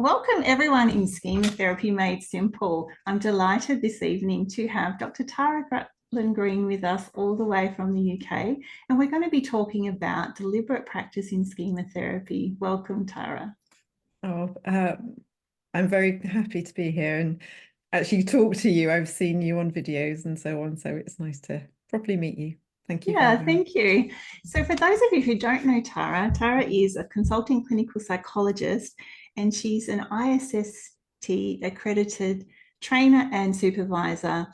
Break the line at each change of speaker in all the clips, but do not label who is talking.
Welcome everyone in Schema Therapy Made Simple. I'm delighted this evening to have Dr. Tara Cutland Green with us all the way from the UK, and we're going to be talking about deliberate practice in schema therapy. Welcome, Tara.
Oh, I'm very happy to be here and actually talk to you. I've seen you on videos and so on, so it's nice to properly meet you. Thank you for
Yeah,
having me.
thank you. So for those of you who don't know Tara, Tara is a consulting clinical psychologist and she's an ISST accredited trainer and supervisor.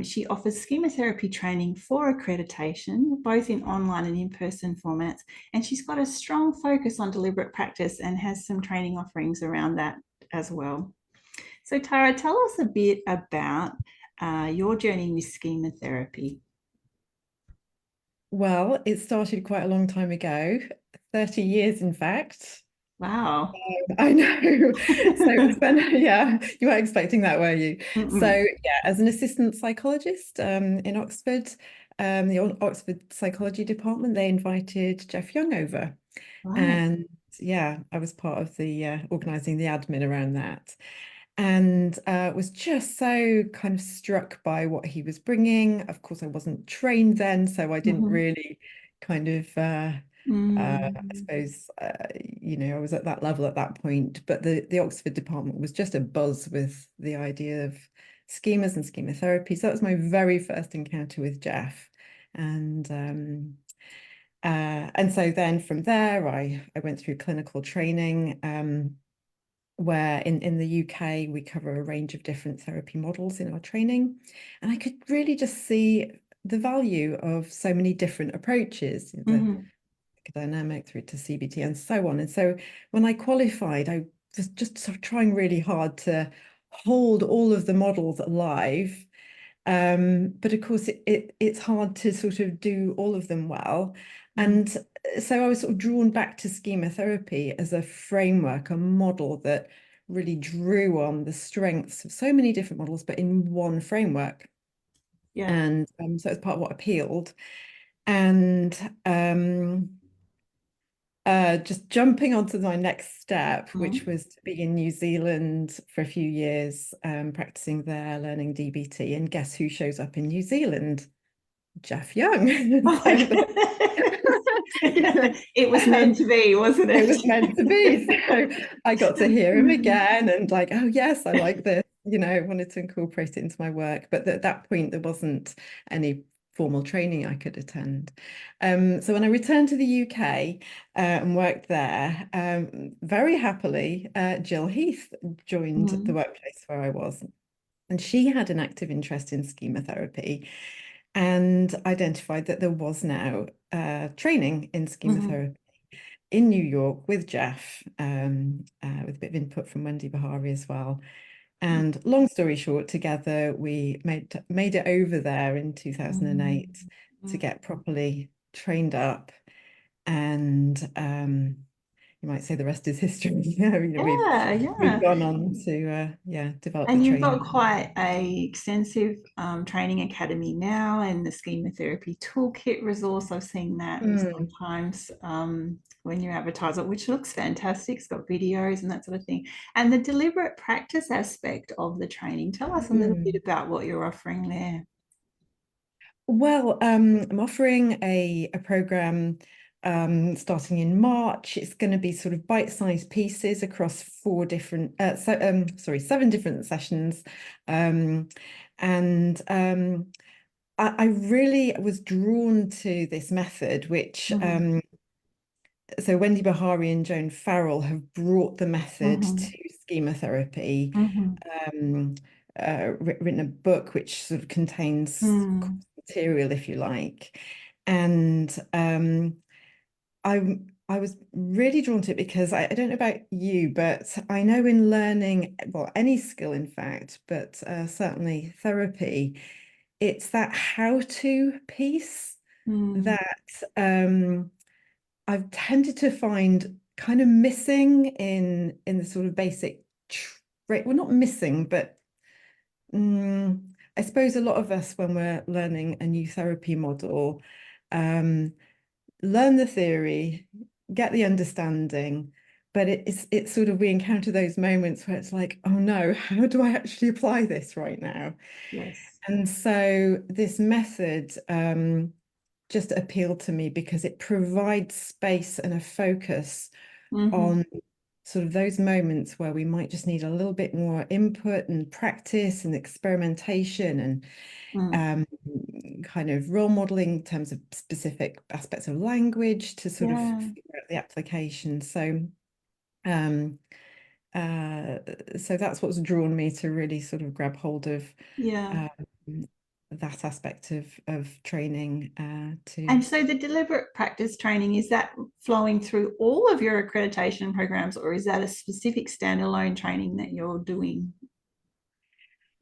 She offers schema therapy training for accreditation, both in online and in-person formats. And she's got a strong focus on deliberate practice and has some training offerings around that as well. So Tara, tell us a bit about your journey with schema therapy.
Well, it started quite a long time ago, 30 years in fact.
Wow.
I know. So it's been, yeah, you weren't expecting that, were you? So
Mm-mm.
yeah, as an assistant psychologist in Oxford, the Oxford Psychology Department, they invited Jeff Young over.
Right.
And yeah, I was part of the organising the admin around that. And was just so kind of struck by what he was bringing. Of course, I wasn't trained then, so I didn't
Mm-hmm.
really kind of I
Mm.
suppose I was at that level at that point. But the Oxford department was just a buzz with the idea of schemas and schema therapy. So that was my very first encounter with Jeff. And so then from there, I went through clinical training, where in the UK we cover a range of different therapy models in our training. And I could really just see the value of so many different approaches, the
Mm-hmm.
dynamic through to CBT and so on. And so when I qualified, I was just sort of trying really hard to hold all of the models alive. But of course, it's hard to sort of do all of them well.
Mm.
And so I was sort of drawn back to schema therapy as a framework, a model that really drew on the strengths of so many different models, but in one framework.
Yeah.
And so it's part of what appealed. And just jumping onto my next step, which
Mm.
was to be in New Zealand for a few years, practicing there, learning DBT. And guess who shows up in New Zealand? Jeff Young.
Oh my
So,
God. It was meant to be, wasn't
it
it?
was meant to be. So I got to hear him again and like, oh yes, I like this. Wanted to incorporate it into my work. But at that point, there wasn't any formal training I could attend. So when I returned to the UK and worked there, very happily, Jill Heath joined the
Mm.
workplace where I was. And she had an active interest in schema therapy and identified that there was now training in schema
Mm-hmm.
therapy in New York with Jeff, with a bit of input from Wendy Bahari as well. And long story short, together we made it over there in 2008 to
Mm.
get properly trained up. And you might say the rest is history.
Yeah,
We've
yeah.
gone on to develop the
And you've got
training.
quite a extensive training academy now, and the schema therapy toolkit resource. I've seen that
Mm,
sometimes when you advertise it, which looks fantastic. It's got videos and that sort of thing. And the deliberate practice aspect of the training. Tell us a little bit
mm.
about what you're offering there.
Well, I'm offering a program starting in March. It's going to be sort of bite-sized pieces across seven different sessions. Um, and I really was drawn to this method, which
Mm-hmm.
so Wendy Bahari and Joan Farrell have brought the method
Mm-hmm.
to schema therapy,
Mm-hmm.
um, written a book which sort of contains
Mm.
material, if you like. And I was really drawn to it because I don't know about you, but I know in learning, well, any skill, in fact, but certainly therapy, it's that how-to piece
Mm.
that I've tended to find kind of missing in the sort of basic trait. Well, not missing, but I suppose a lot of us, when we're learning a new therapy model, um, learn the theory, get the understanding, but it's sort of, we encounter those moments where it's like, oh no, how do I actually apply this right now?
Yes.
And so this method just appealed to me because it provides space and a focus
Mm-hmm.
on sort of those moments where we might just need a little bit more input and practice and experimentation and
Mm.
kind of role modeling in terms of specific aspects of language to sort of
Yeah.
figure out the application. Um, uh, so that's what's drawn me to really sort of grab hold of
Yeah.
um, that aspect of training to.
And so the deliberate practice training, is that flowing through all of your accreditation programs, or is that a specific standalone training that you're doing?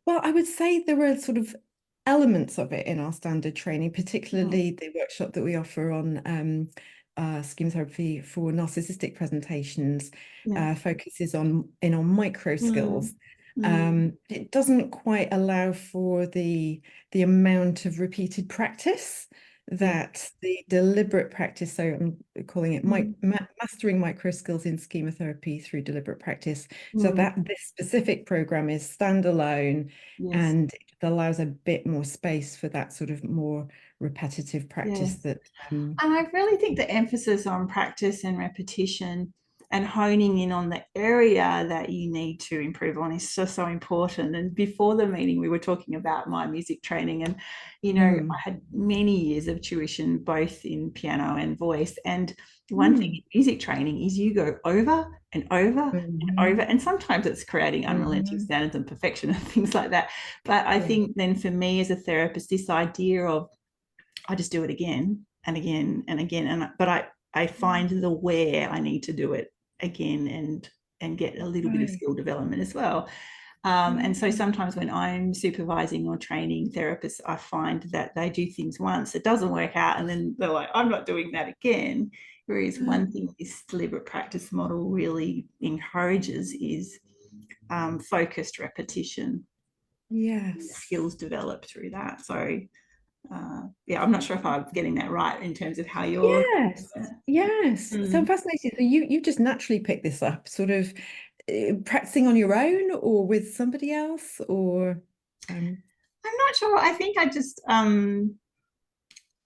Well, I would say there are sort of elements of it in our standard training,
Mm.
particularly the workshop that we offer on schema therapy for narcissistic presentations,
Yeah.
focuses on micro
Mm.
skills.
Mm.
It doesn't quite allow for the amount of repeated practice
Yeah.
that the deliberate practice, so I'm calling it
Mm.
mastering micro skills in schema therapy through deliberate practice. So
Mm.
that this specific program is standalone
Yes.
and it allows a bit more space for that sort of more repetitive practice
Yes.
that
And I really think the emphasis on practice and repetition and honing in on the area that you need to improve on is so, so important. And before the meeting, we were talking about my music training. And, I
mm,
had many years of tuition, both in piano and voice. And one thing
mm,
in music training is you go over and over and over.
mhm,
And sometimes it's creating unrelenting
mhm,
standards and perfection and things like that. But I
yeah,
think then for me as a therapist, this idea of I just do it again and again and again. But I find the where I need to do it again and get a little bit of
right,
skill development as well. And so
yeah,
sometimes when I'm supervising or training therapists, I find that they do things once, it doesn't work out, and then they're like, I'm not doing that again. Whereas
yeah,
one thing this deliberate practice model really encourages is focused repetition,
yes.
skills developed through that. So yeah, I'm not sure if I'm getting that right in terms of how you're.
Yes, yes. So I'm
Mm.
fascinated. So you just naturally picked this up, sort of practicing on your own or with somebody else, or um,
I'm not sure. I think I just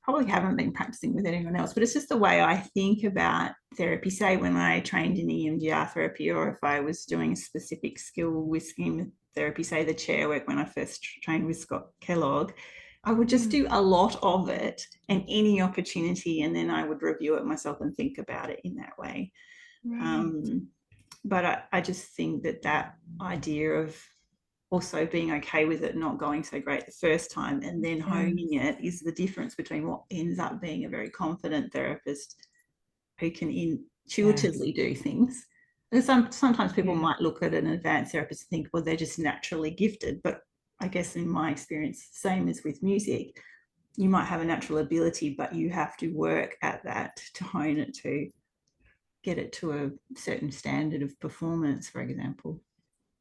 probably haven't been practicing with anyone else, but it's just the way I think about therapy. Say when I trained in EMDR therapy, or if I was doing a specific skill with schema therapy, say the chair work when I first trained with Scott Kellogg, I would just
yeah,
do a lot of it and any opportunity, and then I would review it myself and think about it in that way.
right.
Um, but I just think that idea of also being okay with it not going so great the first time and then
Yeah,
honing it is the difference between what ends up being a very confident therapist who can
yes,
intuitively do things. And sometimes people
yeah,
might look at an advanced therapist and think, well, they're just naturally gifted. But I guess in my experience, same as with music, you might have a natural ability, but you have to work at that to hone it to get it to a certain standard of performance, for example.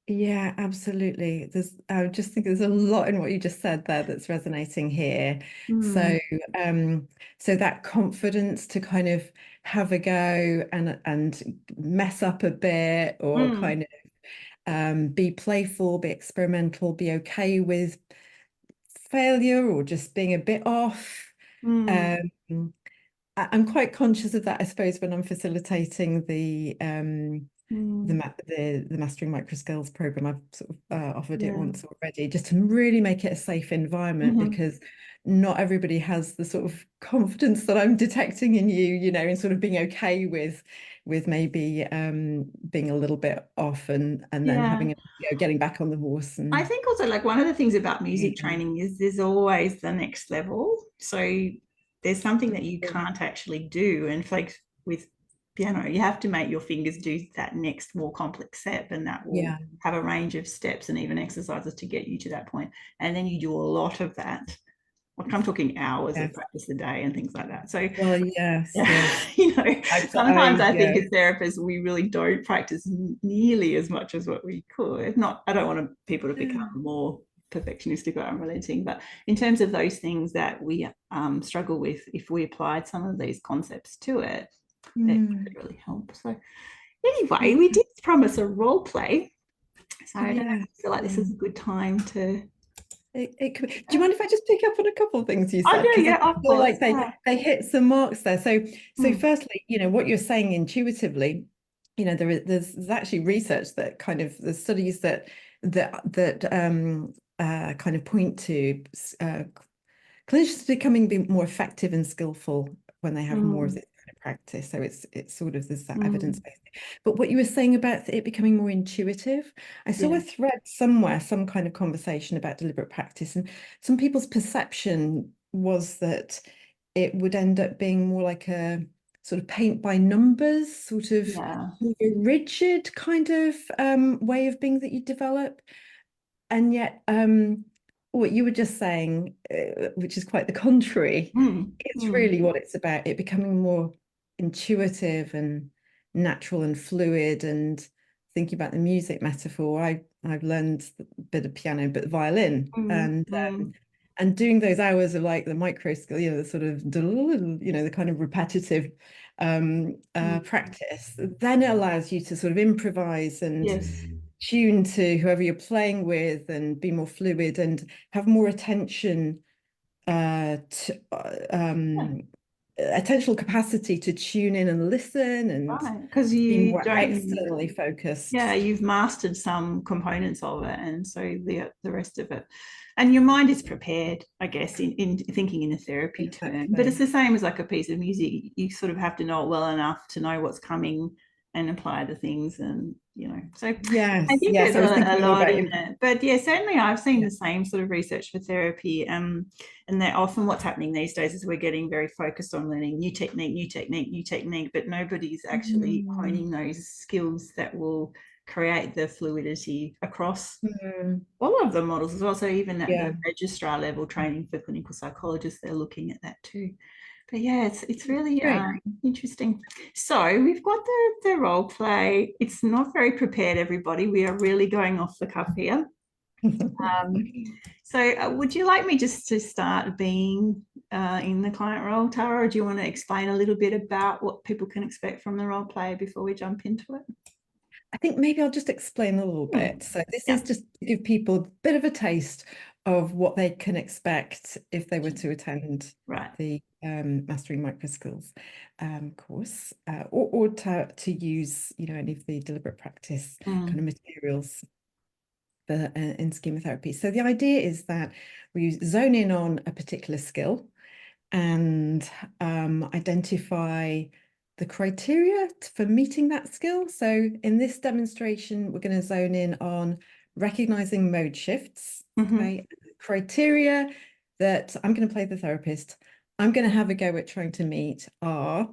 yeah, absolutely. I just think there's a lot in what you just said there that's resonating here.
Mm,
So, um, so that confidence to kind of have a go and mess up a bit, or
mm,
kind of be playful, be experimental, be okay with failure or just being a bit off.
mm,
Um, I'm quite conscious of that, I suppose, when I'm facilitating
mm,
the Mastering Micro Skills program. I've sort of offered it
yeah.
once already, just to really make it a safe environment,
Mhm.
because not everybody has the sort of confidence that I'm detecting in you, in sort of being okay with maybe being a little bit off and then
Yeah.
having getting back on the horse
I
and
think also like one of the things about music
again.
training is there's always the next level. So there's something that you can't actually do. And like with piano, you have to make your fingers do that next more complex step, and that will
Yeah,
have a range of steps and even exercises to get you to that point. And then you do a lot of that. Like I'm talking hours of
yes.
practice a day and things like that. So
Well, yes,
yeah,
yes.
sometimes I think
Yeah.
as therapists, we really don't practice nearly as much as what we could. Not, I don't want people to become more perfectionistic or unrelenting, but in terms of those things that we struggle with, if we applied some of these concepts to it, it
Mm.
could really help. So, Anyway, we did promise a role play. So I don't know,
Yeah.
I feel like this is a good time to.
Do you mind if I just pick up on a couple of things you
Oh,
said? Because
yeah,
I
yeah, of
feel
course.
like they hit some marks there. So
Mm,
firstly, what you're saying intuitively, there's actually research that there's studies that kind of point to clinicians becoming more effective and skillful when they have more of
mm,
this kind of practice. So it's sort of there's that evidence
mm,
base. But what you were saying about it becoming more intuitive, I saw
yeah.
a thread somewhere, some kind of conversation about deliberate practice, and some people's perception was that it would end up being more like a sort of paint by numbers, sort of
Yeah.
more of a rigid kind of way of being that you develop. And yet, what you were just saying, which is quite the contrary,
Mm,
it's
mm,
really what it's about, it becoming more intuitive and natural and fluid. And thinking about the music metaphor, I've learned a bit of piano, but violin,
mm, mm.
and doing those hours of like the micro skill, the sort of the kind of repetitive
Mm.
practice, then it allows you to sort of improvise and
Yes.
tune to whoever you're playing with and be more fluid and have more
Yeah,
attentional capacity to tune in and listen and
right. Because
be
you
more
don't,
externally focused.
yeah, you've mastered some components of it, and so the rest of it, and your mind is prepared, I guess, in thinking in a therapy term. But it's
Exactly.
the same as like a piece of music. You sort of have to know it well enough to know what's coming and apply the things, and so I
Yes,
think
yes.
there's
I was
a
thinking more
lot
about
in it. But yeah, certainly I've seen
yeah.
the same sort of research for therapy. And that often what's happening these days is we're getting very focused on learning new technique, new technique, new technique, but nobody's actually
Mm,
honing those skills that will create the fluidity across
mm,
all of the models as well. So even at
yeah.
the registrar level training for clinical psychologists, they're looking at that too. But yeah, it's really
Great.
interesting. So we've got the role play. It's not very prepared, everybody. We are really going off the cuff here. Um, so would you like me just to start being in the client role, Tara, or do you want to explain a little bit about what people can expect from the role play before we jump into it?
I think maybe I'll just explain a little
Hmm.
bit. So this is
Yeah,
just to give people a bit of a taste of what they can expect if they were to attend
right.
the Mastering Micro Skills course, or to use, any of the deliberate practice kind of
Mm,
materials for, in schema therapy. So the idea is that we zone in on a particular skill and identify the criteria for meeting that skill. So in this demonstration, we're going to zone in on recognizing mode shifts.
mhm,
Okay, criteria that I'm going to play the therapist. I'm going to have a go at trying to meet are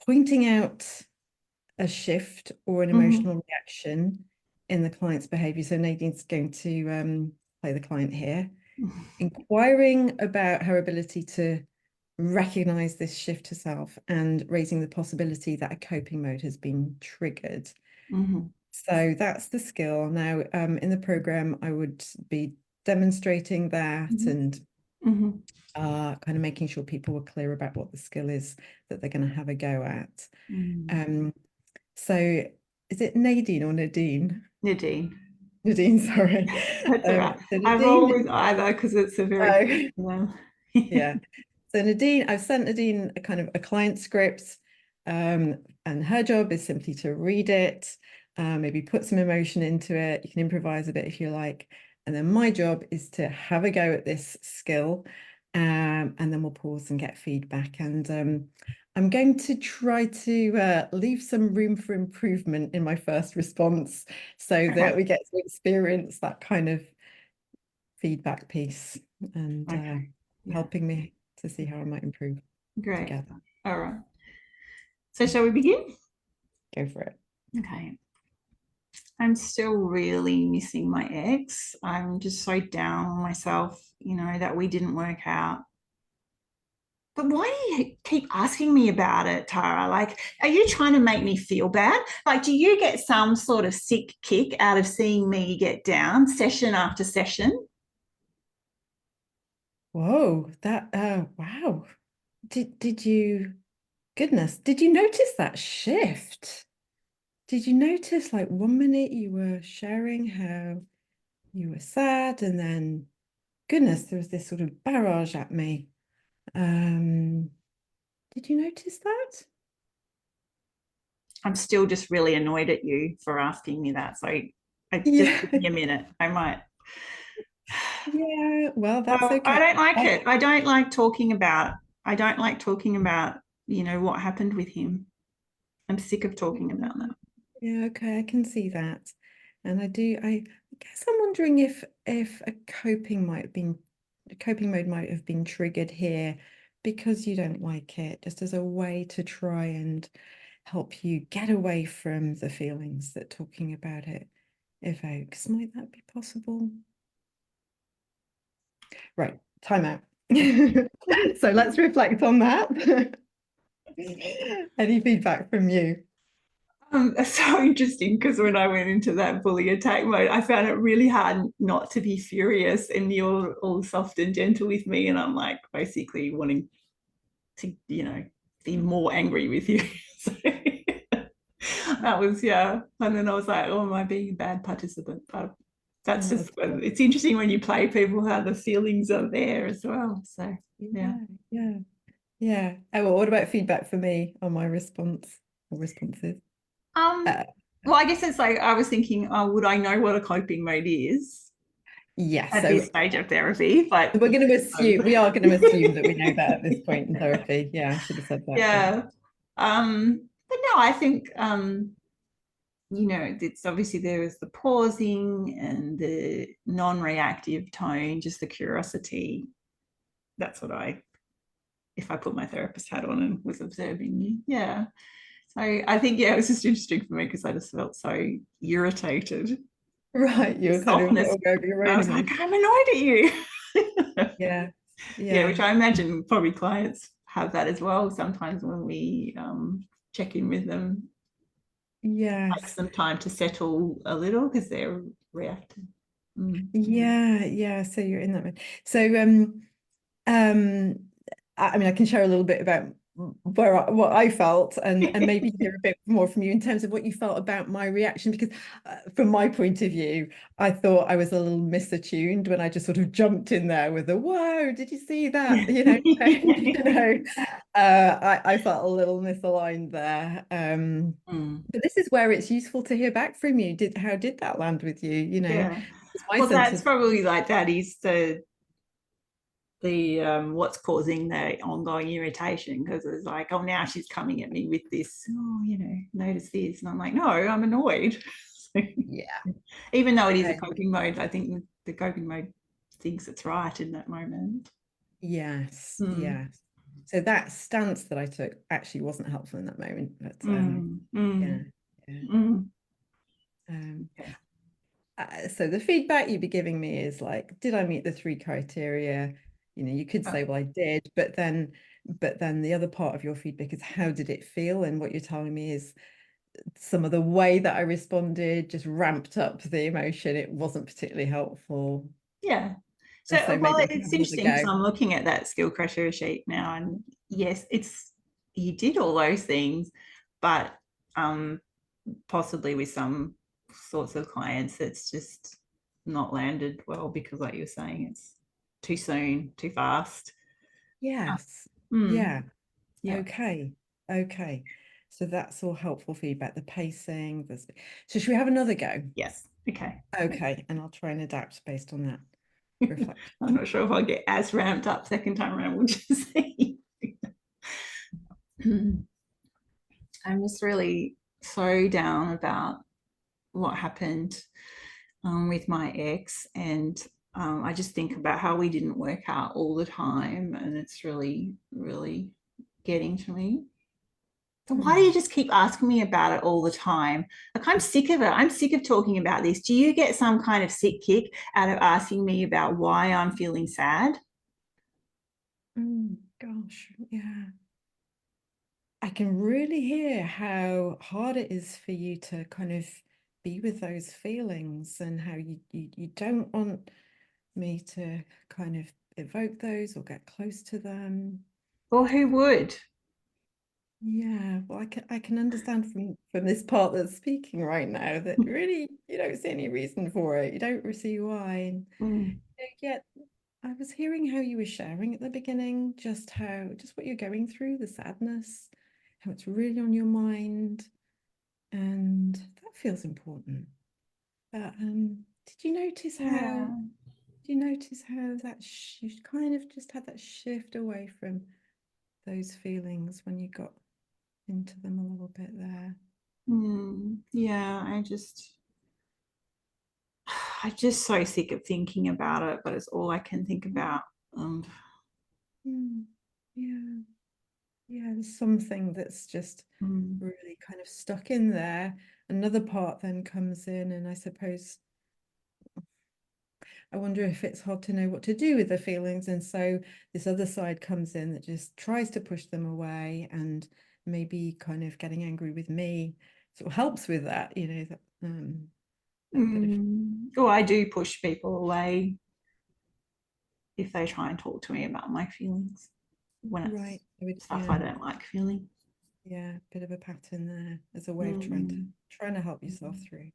pointing out a shift or an
mhm,
emotional reaction in the client's behavior. So Nadine's going to play the client here, inquiring about her ability to recognize this shift herself and raising the possibility that a coping mode has been triggered.
mhm,
So that's the skill. Now, in the program, I would be demonstrating that
mhm,
and
mhm,
kind of making sure people were clear about what the skill is that they're going to have a go at.
mhm.
Um, so is it Nadine or Nadine?
Nadine.
Nadine, sorry.
That's all right.
So
I roll
Nadine,
with either because it's a very
oh,
common
yeah. So Nadine, I've sent Nadine a kind of a client script, and her job is simply to read it, maybe put some emotion into it. You can improvise a bit if you like. And then my job is to have a go at this skill, and then we'll pause and get feedback. And I'm going to try to leave some room for improvement in my first response so that
Okay.
we get to experience that kind of feedback piece and
Okay. Yeah.
helping me to see how I might improve
Great.
together.
All right. So shall we begin?
Go for it.
Okay. I'm still really missing my ex. I'm just so down on myself, that we didn't work out. But why do you keep asking me about it, Tara? Like, are you trying to make me feel bad? Like, do you get some sort of sick kick out of seeing me get down session after session?
Whoa, that wow. Did you, goodness, did you notice that shift? did you notice like 1 minute you were sharing how you were sad, and then goodness, there was this sort of barrage at me. Did you notice that?
I'm still just really annoyed at you for asking me that. So I just
Yeah.
give me a minute. I might.
Yeah, well, that's
Well, I
okay.
don't like it. I don't like talking about. I don't like talking about, what happened with him. I'm sick of talking about that.
Yeah, okay, I can see that. And I guess I'm wondering if a coping mode might have been triggered here because you don't like it, just as a way to try and help you get away from the feelings that talking about it evokes. Might that be possible? Right, time out. So let's reflect on that. Any feedback from you?
That's so interesting because when I went into that bully attack mode, I found it really hard not to be furious, and you're all soft and gentle with me, and I'm like basically wanting to, be more angry with you. So that was, yeah. And then I was like, oh, am I being a bad participant? But that's
Oh,
just, it's interesting when you play people how the feelings are there as well. So yeah.
yeah, yeah. Yeah. Oh, well, what about feedback for me on my response or responses?
Um,
Uh,
well, I guess it's like I was thinking, oh, would I know what a coping mode is
yes.
at this
So
stage of therapy? But
we are going to assume that we know that at this point in therapy. Yeah, I should have said that. Yeah.
yeah. But no, I think it's obviously there is the pausing and the non-reactive tone, just the curiosity. That's what if I put my therapist hat on and was observing you. Yeah. So I think, yeah, it was just interesting for me because I just felt so irritated.
Right.
The
You're kind of
softness.
over your
I
own
was like,
emotions.
I'm annoyed at you.
Yeah.
Yeah,
Yeah.
which I imagine probably clients have that as well. Sometimes when we check in with them, takes
Yes.
them time to settle a little because they're reacting. Mm.
Yeah. Yeah. So you're in that mode. So Um, I mean, I can share a little bit about what I felt, and maybe hear a bit more from you in terms of what you felt about my reaction, because from my point of view, I thought I was a little misattuned when I just sort of jumped in there with a "Whoa, did you see that?" I felt a little misaligned there.
Mm.
But this is where it's useful to hear back from you. How did that land with you?
Yeah.
It's my
Well,
sense
that's
of
probably like that is the what's causing the ongoing irritation, because it's like, oh, now she's coming at me with this, oh, notice this, and I'm like, no, I'm annoyed.
yeah.
Even though it is a coping mode, I think the coping mode thinks it's right in that moment.
Yes,
Mm.
yes. So that stance that I took actually wasn't helpful in that moment, but
Mm.
yeah,
Mm.
yeah.
Mm.
Um,
Okay.
so the feedback you'd be giving me is like, did I meet the three criteria? You could say, well, I did, but then the other part of your feedback is how did it feel? And what you're telling me is some of the way that I responded just ramped up the emotion. It wasn't particularly helpful.
Yeah. So,
And so
well,
maybe I can
it's
have another
interesting because
go.
I'm looking at that skill criteria sheet now, and yes, you did all those things, but possibly with some sorts of clients, it's just not landed well because, like you're saying, it's too soon, too fast.
Yes.
Mm,
Yeah.
yeah.
Okay. Okay. So that's all helpful feedback. The pacing. So should we have another go?
Yes. Okay.
Okay. And I'll try and adapt based on that reflection.
I'm not sure if I'll get as ramped up second time around. We'll just see. I'm just really so down about what happened with my ex, and I just think about how we didn't work out all the time, and it's really, really getting to me. So why do you
Hmm.
just keep asking me about it all the time? Like, I'm sick of it. I'm sick of talking about this. Do you get some kind of sick kick out of asking me about why I'm feeling sad?
Gosh, yeah. I can really hear how hard it is for you to kind of be with those feelings, and how you don't want me to kind of evoke those or get close to them.
Or who would?
Yeah, well, I can understand from this part that's speaking right now that really you don't see any reason for it. You don't see why. And
Mm.
yet I was hearing how you were sharing at the beginning, just what you're going through, the sadness, how it's really on your mind, and that feels important. But
Yeah.
did you notice how you kind of just had that shift away from those feelings when you got into them a little bit there?
Yeah, I'm just so sick of thinking about it, but it's all I can think about. Um,
Mm, yeah, yeah, there's something that's just
mm,
really kind of stuck in there. Another part then comes in, and I suppose I wonder if it's hard to know what to do with the feelings. And so this other side comes in that just tries to push them away, and maybe kind of getting angry with me sort of helps with that, that bit of
Or I do push people away if they try and talk to me about my feelings when it's
right.
stuff I don't like feeling.
Yeah, bit of a pattern there as a way of
Mm.
trying to help yourself through.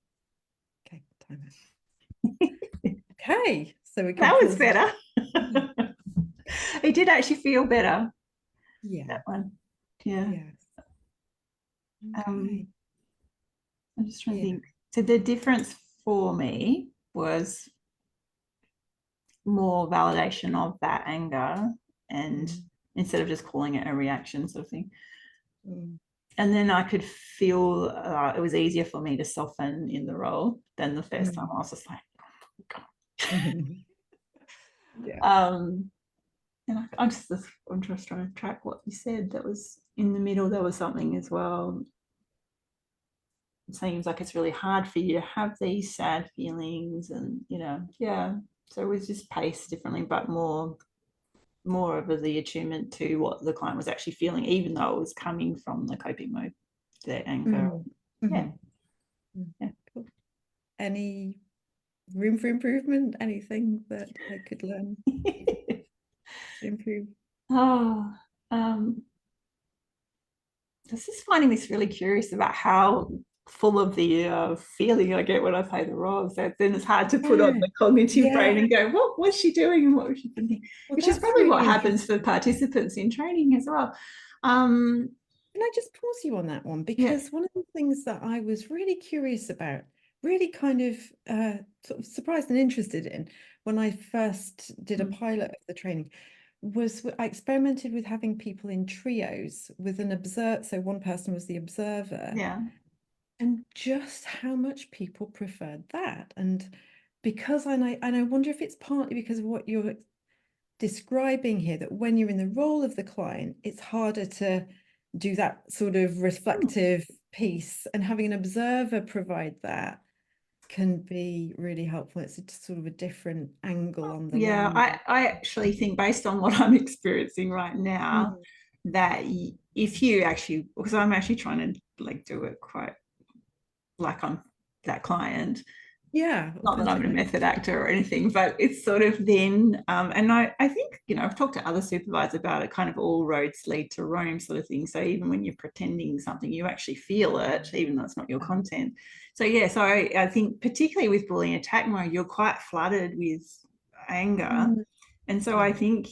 Okay, time out. Okay, so we can
That was
pause and
better.
yeah,
It did actually feel better,
yeah,
that one. Yeah.
yes.
Um,
Okay.
I'm just trying to
Yeah.
think. So the difference for me was more validation of that anger, and
Mm,
instead of just calling it a reaction sort of thing.
mm,
And then I could feel it was easier for me to soften in the role than the first time.
mm.
I was just like, oh, God.
Yeah.
And I'm just trying to track what you said. That was in the middle. There was something as well. It seems like it's really hard for you to have these sad feelings, and yeah. So it was just paced differently, but more of the attunement to what the client was actually feeling, even though it was coming from the coping mode, their anger.
Mm,
Yeah,
mhm, mm.
yeah.
Cool. Any room for improvement? Anything that I could learn to improve?
Oh, um, I was just finding this really curious about how full of the feeling I get when I play the role. So then it's hard to put on
Yeah.
the cognitive brain
Yeah.
and go, what was she doing and what was she thinking?
Well,
Which is
that's
probably what
really
happens for
interesting.
participants in training as well. Um,
Can I just pause you on that one?
yeah,
Because one of the things that I was really curious about, really kind of sort of surprised and interested in when I first did a
mm,
pilot of the training was I experimented with having people in trios with an observer. So one person was the observer,
yeah,
and just how much people preferred that. And I wonder if it's partly because of what you're describing here, that when you're in the role of the client, it's harder to do that sort of
mm,
reflective piece, and having an observer provide that can be really helpful. It's just sort of a different angle on the
yeah.
learning.
I actually think, based on what I'm experiencing right now,
Mm.
that if you actually, because I'm actually trying to like do it quite like I'm that client,
Yeah,
not that I'm a
authentically.
method actor or anything, but it's sort of then, and I think, I've talked to other supervisors about it, kind of all roads lead to Rome sort of thing. So even when you're pretending something, you actually feel it, even though it's not your content. So yeah, so I think particularly with bullying attack mode, you're quite flooded with anger.
Mm.
And so I
Yeah.
think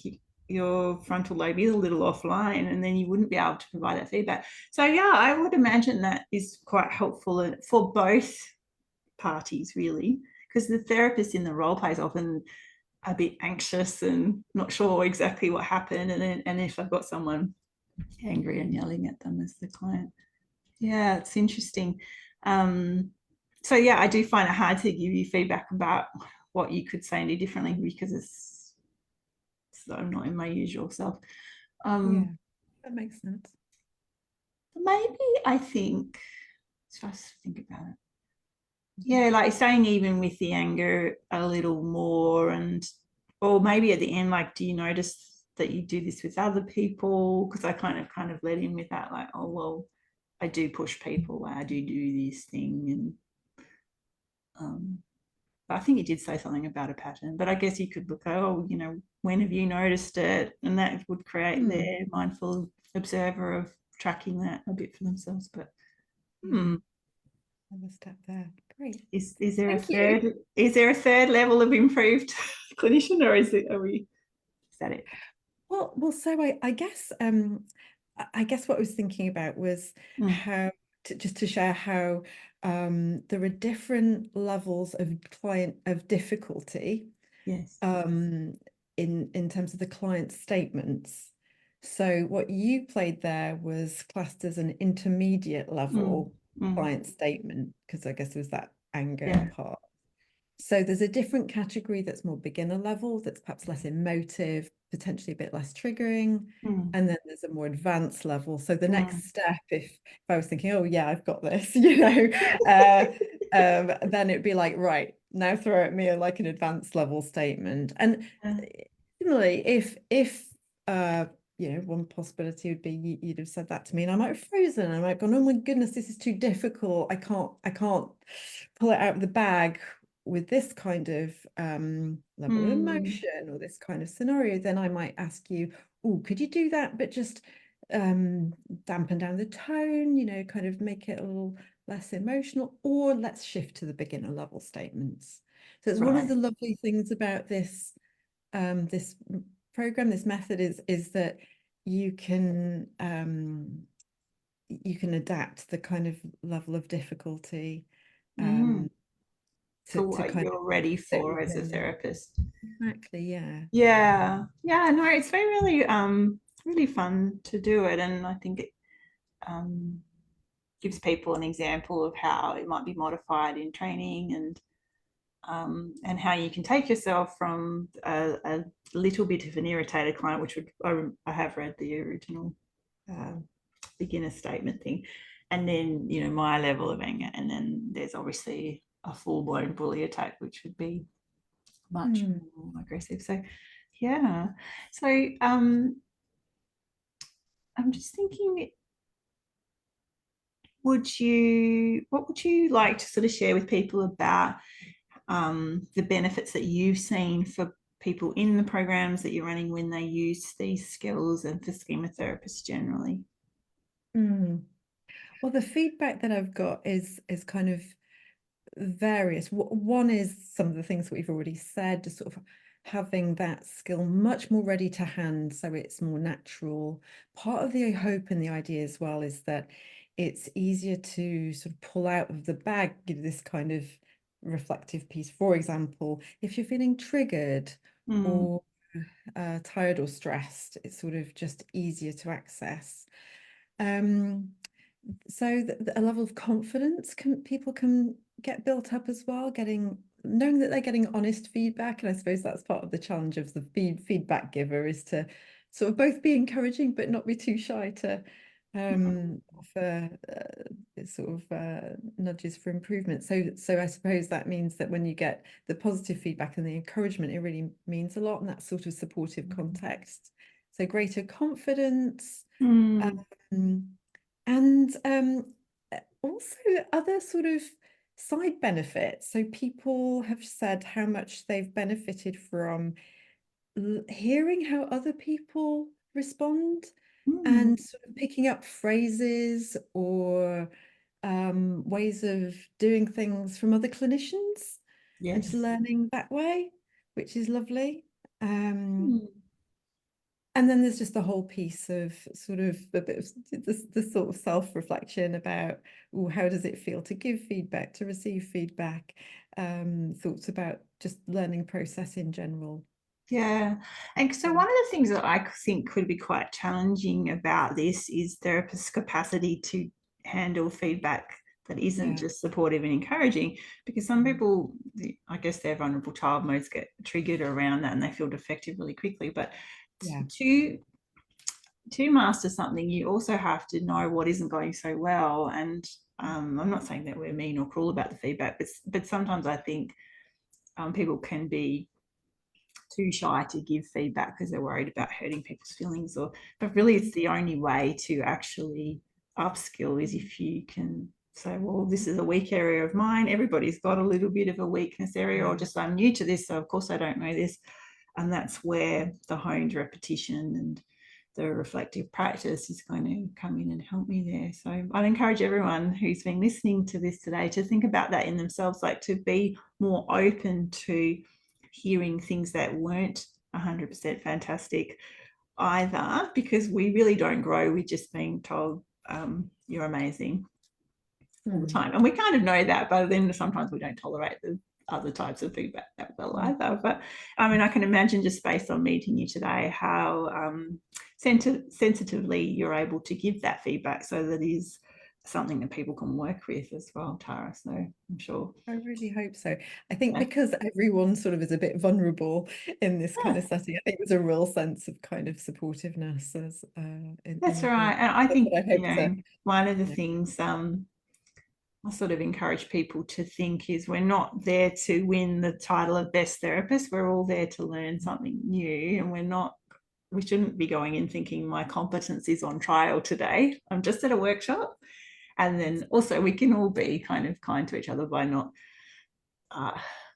your frontal lobe is a little offline, and then you wouldn't be able to provide that feedback. So yeah, I would imagine that is quite helpful for both parties, really, because the therapist in the role play is often a bit anxious and not sure exactly what happened, and if I've got someone angry and yelling at them as the client. Yeah, it's interesting. um so yeah, I do find it hard to give you feedback about what you could say and do differently, because I'm not in my usual self.
Yeah,
um
that makes sense.
Maybe, I think, just think about it.
Mhm.
Yeah, like saying, even with the anger a little more, and or maybe at the end, like, do you notice that you do this with other people? Because I kind of led in with that, like, oh well, I do push people, I do this thing, and I think it did say something about a pattern, but I guess you could look, oh, when have you noticed it? And that would create
Mm.
their mindful observer of tracking that a bit for themselves. But
another step there. Great.
is there
Thank you.
a third level of improved clinician, or is that it?
Well, so I guess what I was thinking about was how just to share how there are different levels of difficulty.
Yes.
In terms of the client statements. So what you played there was classed as an intermediate level client statement, because I guess it was that anger part. So there's a different category that's more beginner level, that's perhaps less emotive, potentially a bit less triggering. And then there's a more advanced level. So the next step, if I was thinking, oh yeah, I've got this, then it'd be like, right, now throw at me like an advanced level statement. And similarly, if one possibility would be you'd have said that to me and I might have frozen. I might have gone, oh my goodness, this is too difficult. I can't pull it out of the bag with this kind of level of emotion or this kind of scenario. Then I might ask you, oh, could you do that, but just dampen down the tone, kind of make it a little less emotional, or let's shift to the beginner level statements. So it's one of the lovely things about this this program, this method is that you can adapt the kind of level of difficulty
to what you're ready for as a therapist.
Exactly, yeah.
No, it's been really fun to do it, and I think it gives people an example of how it might be modified in training, and how you can take yourself from a little bit of an irritated client, which I have read the original beginner statement thing, and then my level of anger, and then there's obviously a full-blown bully attack, which would be much more aggressive. So I'm just thinking, what would you like to sort of share with people about the benefits that you've seen for people in the programs that you're running when they use these skills, and for schema therapists generally?
Well, the feedback that I've got is kind of various. One is some of the things that we've already said, just sort of having that skill much more ready to hand, so it's more natural. Part of the hope and the idea as well is that it's easier to sort of pull out of the bag, this kind of reflective piece. For example, if you're feeling triggered or tired or stressed, it's sort of just easier to access. So a level of confidence people can get built up as well, knowing that they're getting honest feedback. And I suppose that's part of the challenge of the feedback giver, is to sort of both be encouraging but not be too shy to offer sort of nudges for improvement. So I suppose that means that when you get the positive feedback and the encouragement, it really means a lot in that sort of supportive context. So greater confidence. And also other sort of side benefits. So people have said how much they've benefited from hearing how other people respond and sort of picking up phrases or ways of doing things from other clinicians, and just learning that way, which is lovely. And then there's just the whole piece of sort of a bit of the sort of self-reflection about, how does it feel to give feedback, to receive feedback, thoughts about just learning process in general.
Yeah. And so one of the things that I think could be quite challenging about this is therapists' capacity to handle feedback that isn't just supportive and encouraging, because some people, I guess their vulnerable child modes get triggered around that and they feel defective really quickly. But to master something, you also have to know what isn't going so well. And I'm not saying that we're mean or cruel about the feedback, but sometimes I think people can be too shy to give feedback because they're worried about hurting people's feelings, but really it's the only way to actually upskill is if you can say, well, this is a weak area of mine. Everybody's got a little bit of a weakness area, or just I'm new to this, so of course I don't know this. And that's where the honed repetition and the reflective practice is going to come in and help me there. So I'd encourage everyone who's been listening to this today to think about that in themselves, like to be more open to hearing things that weren't 100% fantastic either, because we really don't grow with just being told you're amazing all the time. And we kind of know that, but then sometimes we don't tolerate the other types of feedback that well either. But I mean, I can imagine just based on meeting you today how sensitively you're able to give that feedback, so that is something that people can work with as well, Tara. So I'm sure.
I really hope so. I think because everyone sort of is a bit vulnerable in this kind of setting, I think there's a real sense of kind of supportiveness as
That's right. And I think, one of the things I sort of encourage people to think is we're not there to win the title of best therapist. We're all there to learn something new, and we shouldn't be going in thinking my competence is on trial today. I'm just at a workshop. And then also we can all be kind of kind to each other by not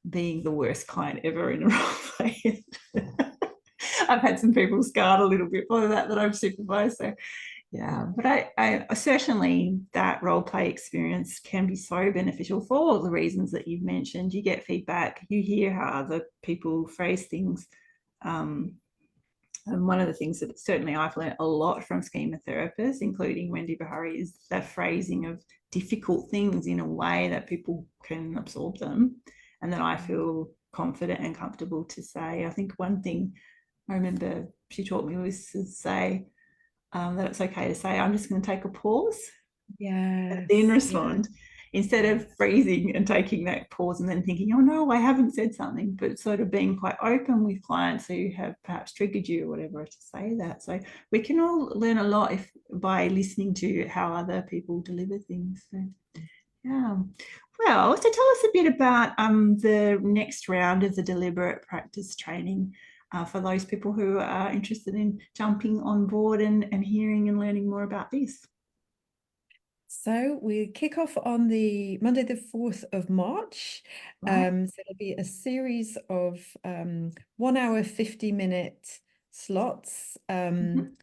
being the worst client ever in a role play. I've had some people scarred a little bit by that I've supervised. So yeah, but I certainly, that role play experience can be so beneficial for all the reasons that you've mentioned. You get feedback, you hear how other people phrase things. And one of the things that certainly I've learned a lot from schema therapists, including Wendy Bahari, is the phrasing of difficult things in a way that people can absorb them, and that I feel confident and comfortable to say. I think one thing I remember she taught me was to say that it's okay to say, I'm just going to take a pause, and then respond, instead of freezing and taking that pause and then thinking, oh no, I haven't said something, but sort of being quite open with clients who have perhaps triggered you or whatever to say that. So we can all learn a lot by listening to how other people deliver things. So yeah. Well, so tell us a bit about the next round of the deliberate practice training for those people who are interested in jumping on board and hearing and learning more about this.
So we kick off on the Monday, the 4th of March.
Right.
So it'll be a series of 1 hour, 50-minute slots. And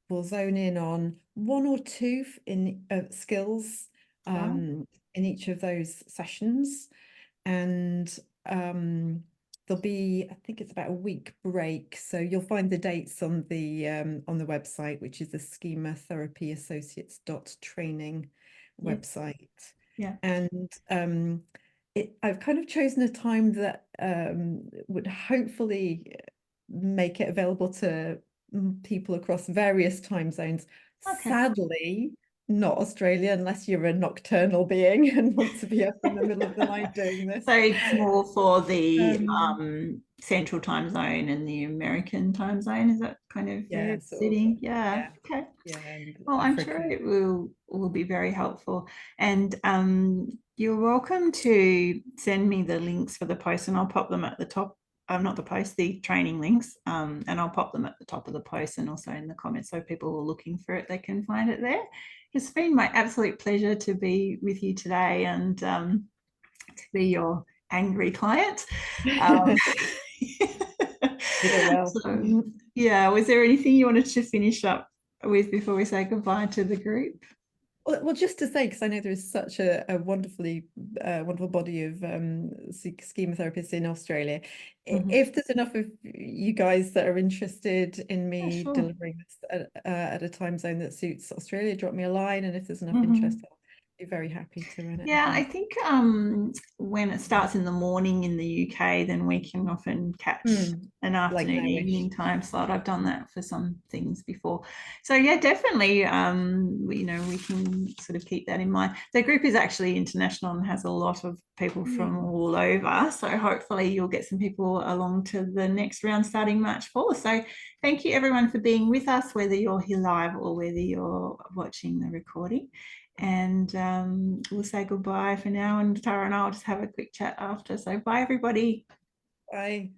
we'll zone in on one or two skills in each of those sessions. And there'll be, I think it's about a week break. So you'll find the dates on the website, which is the Schema Therapy Associates.training website.
Yeah.
And I've kind of chosen a time that would hopefully make it available to people across various time zones.
Okay.
Sadly, not Australia, unless you're a nocturnal being and want to be up in the middle of the night doing this.
So it's more for the central time zone and the American time zone. Is that kind of their sitting? Yeah. Okay.
Yeah.
Well, I'm sure it will be very helpful. And you're welcome to send me the links for the post, and I'll pop them at the top. Not the post, the training links, and I'll pop them at the top of the post and also in the comments, so people who are looking for it, they can find it there. It's been my absolute pleasure to be with you today and to be your angry client. So, yeah, was there anything you wanted to finish up with before we say goodbye to the group?
Well, just to say, because I know there is such a wonderful body of schema therapists in Australia. If there's enough of you guys that are interested in me delivering this at a time zone that suits Australia, drop me a line, and if there's enough interest, I'll be very happy to run it.
Yeah, I think when it starts in the morning in the UK, then we can often catch an afternoon, evening time slot. I've done that for some things before. So yeah, definitely, we can sort of keep that in mind. The group is actually international and has a lot of people from all over. So hopefully you'll get some people along to the next round starting March 4th. So thank you everyone for being with us, whether you're here live or whether you're watching the recording. And we'll say goodbye for now, and Tara and I'll just have a quick chat after. So bye everybody.
Bye.